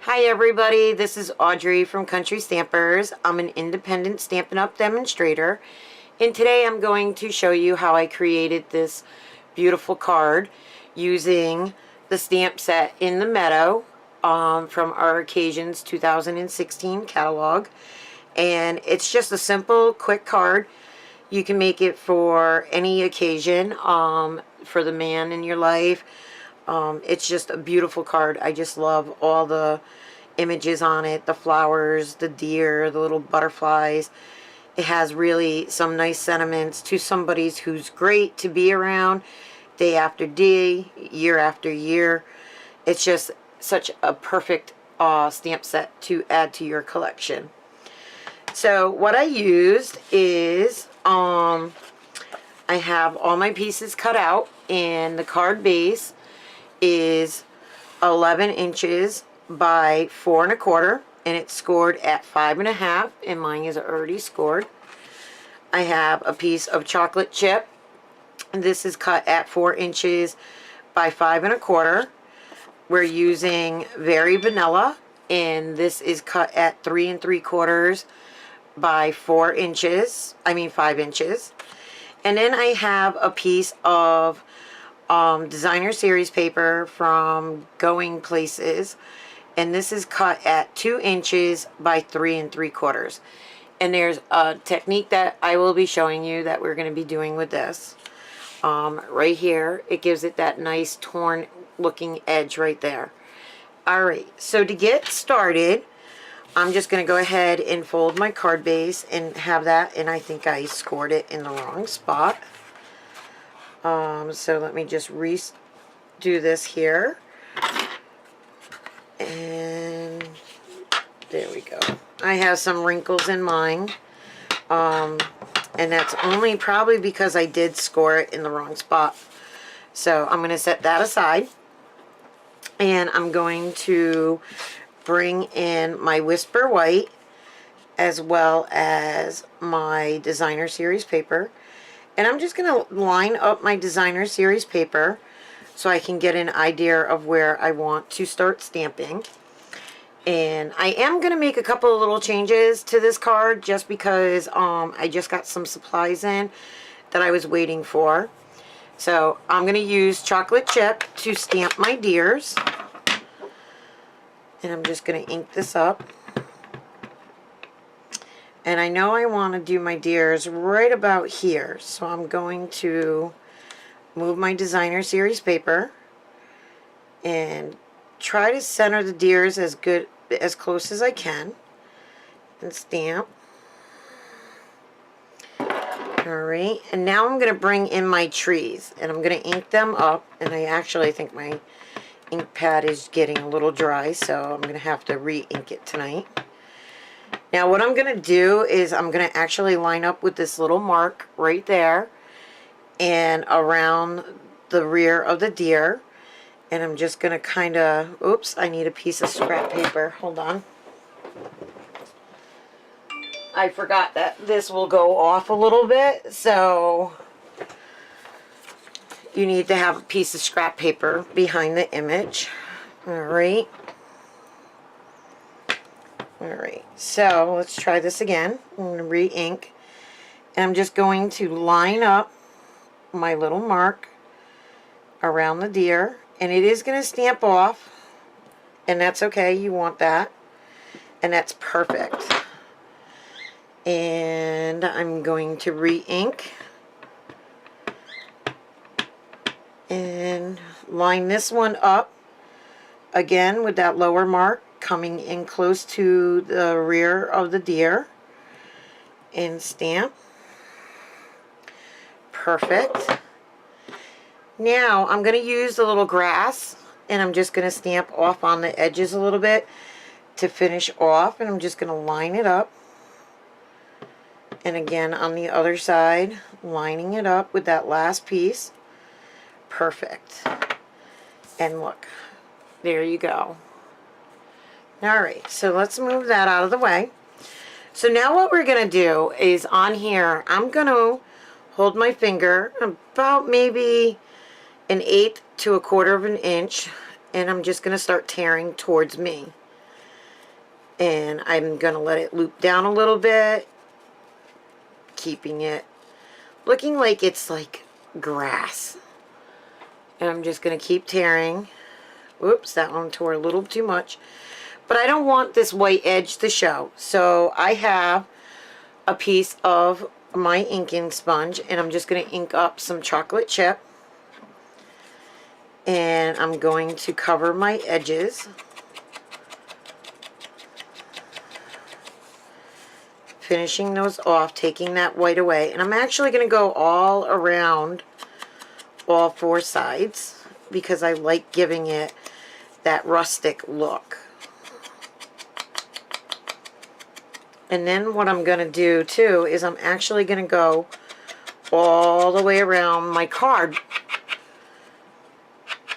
Hi everybody, this is Audrey from Country Stampers. I'm an independent Stampin' Up! Demonstrator, and today I'm going to show you how I created this beautiful card using the stamp set in the Meadow from our Occasions 2016 catalog. And it's just a simple, quick card. You can make it for any occasion, for the man in your life. It's just a beautiful card. I just love all the images on it, the flowers, the deer, the little butterflies. It has really some nice sentiments to somebody who's great to be around day after day, year after year. It's just such a perfect stamp set to add to your collection. So what I used is I have all my pieces cut out, and the card base is 11 inches by 4 1/4, and it's scored at 5 1/2, and mine is already scored. I have a piece of chocolate chip, and this is cut at 4 inches by 5 1/4. We're using Very Vanilla, and this is cut at 3 3/4 by 4 inches, 5 inches. And then I have a piece of designer series paper from Going Places, and this is cut at 2 inches by 3 3/4. And there's a technique that I will be showing you that we're going to be doing with this right here. It gives it that nice torn looking edge right there. Alright, so to get started, I'm just going to go ahead and fold my card base and have that, and I think I scored it in the wrong spot. So let me just redo this here. And there we go. I have some wrinkles in mine. And that's only probably because I did score it in the wrong spot. So I'm going to set that aside. And I'm going to bring in my Whisper White as well as my designer series paper. And I'm just going to line up my designer series paper so I can get an idea of where I want to start stamping. And I am going to make a couple of little changes to this card just because I just got some supplies in that I was waiting for. So I'm going to use chocolate chip to stamp my deers. And I'm just going to ink this up. And I know I want to do my deers right about here, so I'm going to move my designer series paper and try to center the deers as close as I can and stamp. Alright, and now I'm going to bring in my trees, and I'm going to ink them up, and I actually think my ink pad is getting a little dry, so I'm going to have to re-ink it tonight. Now what I'm going to do is I'm going to actually line up with this little mark right there and around the rear of the deer. And I'm just going to kind of, oops, I need a piece of scrap paper. Hold on. I forgot that this will go off a little bit, so you need to have a piece of scrap paper behind the image. Alright. Alright, so let's try this again. I'm going to re-ink. And I'm just going to line up my little mark around the deer. And it is going to stamp off. And that's okay, you want that. And that's perfect. And I'm going to re-ink. And line this one up again with that lower mark, coming in close to the rear of the deer, and stamp. Perfect. Now I'm going to use the little grass, and I'm just going to stamp off on the edges a little bit to finish off, and I'm just going to line it up. And again on the other side, lining it up with that last piece. Perfect. And look, there you go. Alright, so let's move that out of the way. So now what we're going to do is on here, I'm going to hold my finger about maybe 1/8 to 1/4 of an inch, and I'm just going to start tearing towards me. And I'm going to let it loop down a little bit, keeping it looking like it's like grass. And I'm just going to keep tearing. Whoops, that one tore a little too much. But I don't want this white edge to show. So I have a piece of my inking sponge, and I'm just going to ink up some chocolate chip. And I'm going to cover my edges. Finishing those off, taking that white away. And I'm actually going to go all around all four sides because I like giving it that rustic look. And then what I'm going to do too is I'm actually going to go all the way around my card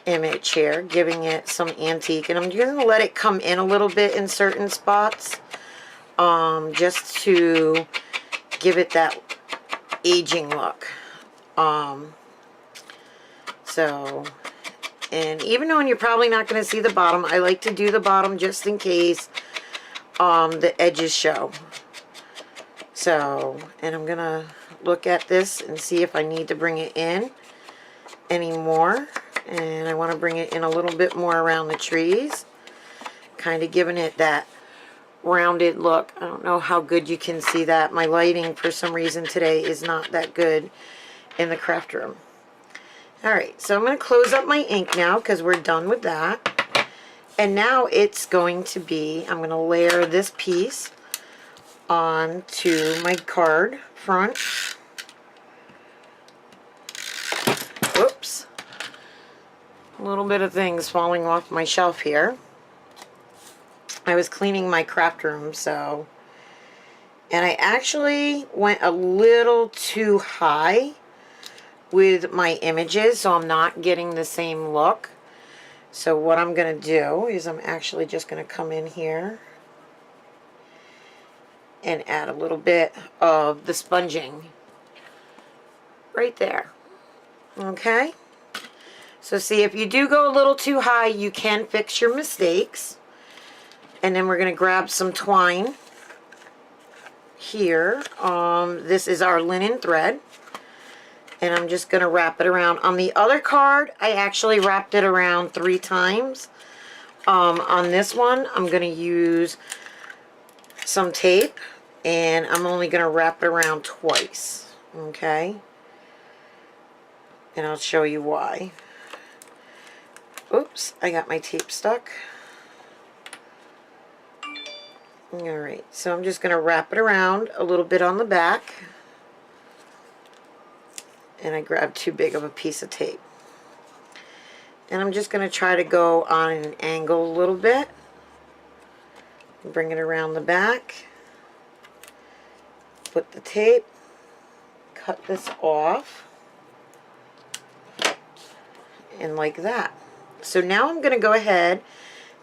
image here, giving it some antique. And I'm going to let it come in a little bit in certain spots, just to give it that aging look. And even though you're probably not going to see the bottom, I like to do the bottom just in case the edges show. So, and I'm going to look at this and see if I need to bring it in anymore. And I want to bring it in a little bit more around the trees, kind of giving it that rounded look. I don't know how good you can see that. My lighting for some reason today is not that good in the craft room. Alright, so I'm going to close up my ink now because we're done with that. And now it's going to be, I'm going to layer this piece onto my card front. Whoops. A little bit of things falling off my shelf here. I was cleaning my craft room, so, and I actually went a little too high with my images, so I'm not getting the same look. So what I'm going to do is I'm actually just going to come in here and add a little bit of the sponging right there. Okay? So see, if you do go a little too high, you can fix your mistakes. And then we're going to grab some twine here. This is our linen thread. And I'm just going to wrap it around. On the other card, I actually wrapped it around 3 times. On this one, I'm going to use some tape. And I'm only going to wrap it around twice. Okay? And I'll show you why. Oops, I got my tape stuck. Alright, so I'm just going to wrap it around a little bit on the back. And I grabbed too big of a piece of tape. And I'm just going to try to go on an angle a little bit. Bring it around the back. Put the tape. Cut this off. And like that. So now I'm going to go ahead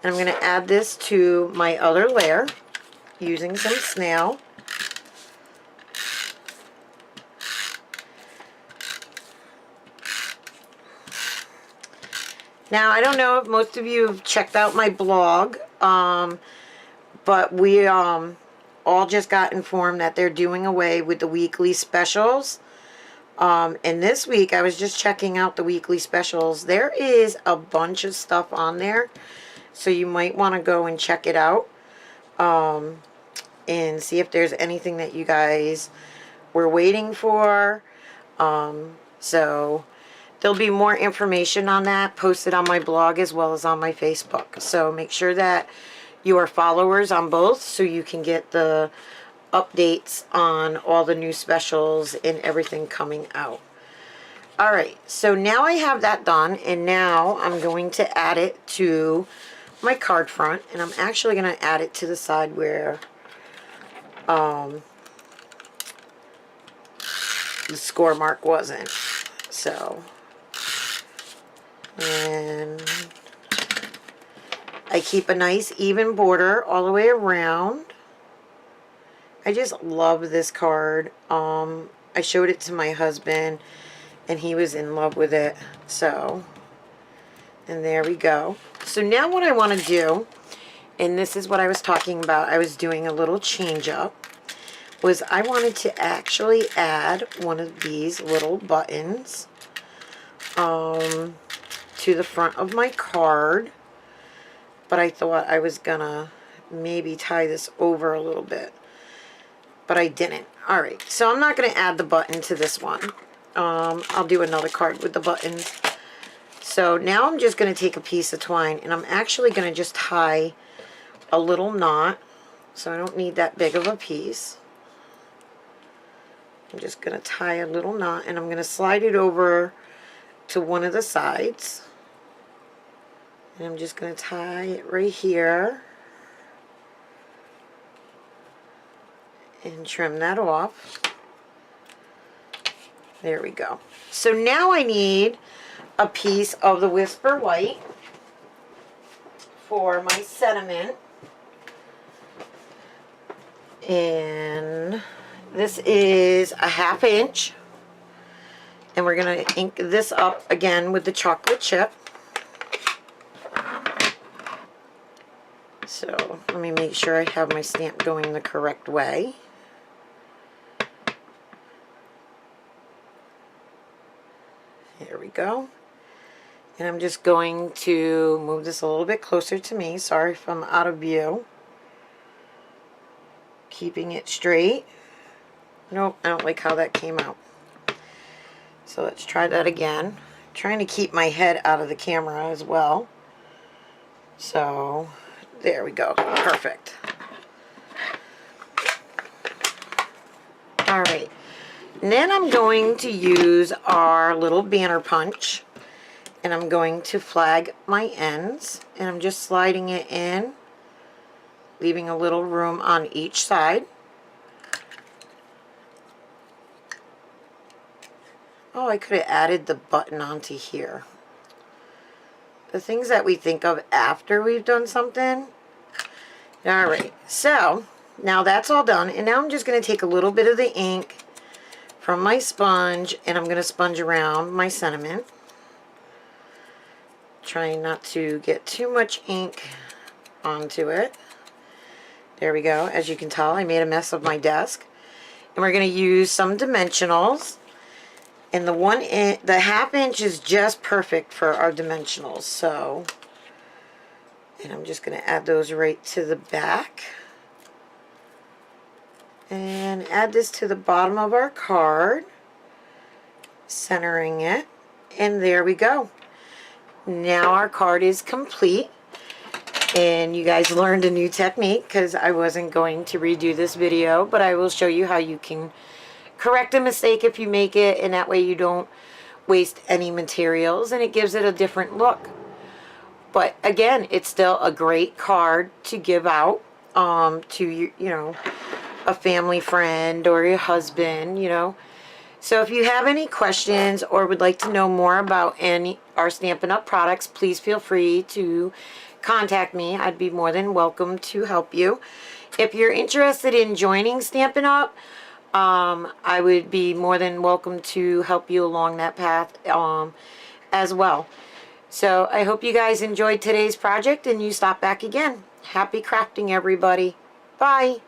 and I'm going to add this to my other layer using some snail. Now, I don't know if most of you have checked out my blog, but we all just got informed that they're doing away with the weekly specials. And this week, I was just checking out the weekly specials. There is a bunch of stuff on there, so you might want to go and check it out and see if there's anything that you guys were waiting for. So there'll be more information on that posted on my blog as well as on my Facebook. So make sure that you are followers on both so you can get the updates on all the new specials and everything coming out. Alright, so now I have that done, and now I'm going to add it to my card front, and I'm actually going to add it to the side where the score mark wasn't. So, and I keep a nice even border all the way around. I just love this card. I showed it to my husband and he was in love with it. So, and there we go. So now what I want to do and this is what I was talking about, I was doing a little change up, was I wanted to actually add one of these little buttons to the front of my card, but I thought I was gonna maybe tie this over a little bit, but I didn't. Alright, so I'm not gonna add the button to this one. I'll do another card with the buttons. So now I'm just gonna take a piece of twine, and I'm actually gonna just tie a little knot, so I don't need that big of a piece. I'm just going to tie a little knot, and I'm going to slide it over to one of the sides. And I'm just going to tie it right here. And trim that off. There we go. So now I need a piece of the Whisper White for my sentiment. And this is a 1/2 inch, and we're going to ink this up again with the chocolate chip. So let me make sure I have my stamp going the correct way. There we go. And I'm just going to move this a little bit closer to me. Sorry if I'm out of view. Keeping it straight. Nope, I don't like how that came out. So let's try that again. I'm trying to keep my head out of the camera as well. So there we go. Perfect. Alright. And then I'm going to use our little banner punch. And I'm going to flag my ends. And I'm just sliding it in, leaving a little room on each side. Oh, I could have added the button onto here. The things that we think of after we've done something. Alright, so now that's all done. And now I'm just going to take a little bit of the ink from my sponge, and I'm going to sponge around my sentiment. Trying not to get too much ink onto it. There we go. As you can tell, I made a mess of my desk. And we're going to use some dimensionals. And the 1/2 inch is just perfect for our dimensionals. So, and I'm just going to add those right to the back. And add this to the bottom of our card. Centering it. And there we go. Now our card is complete. And you guys learned a new technique, because I wasn't going to redo this video, but I will show you how you can correct a mistake if you make it, and that way you don't waste any materials, and it gives it a different look. But again, it's still a great card to give out to you, a family friend or your husband, So if you have any questions or would like to know more about our Stampin' Up! Products, please feel free to contact me. I'd be more than welcome to help you. If you're interested in joining Stampin' Up!, I would be more than welcome to help you along that path as well. So I hope you guys enjoyed today's project and you stop back again. Happy crafting, everybody. Bye.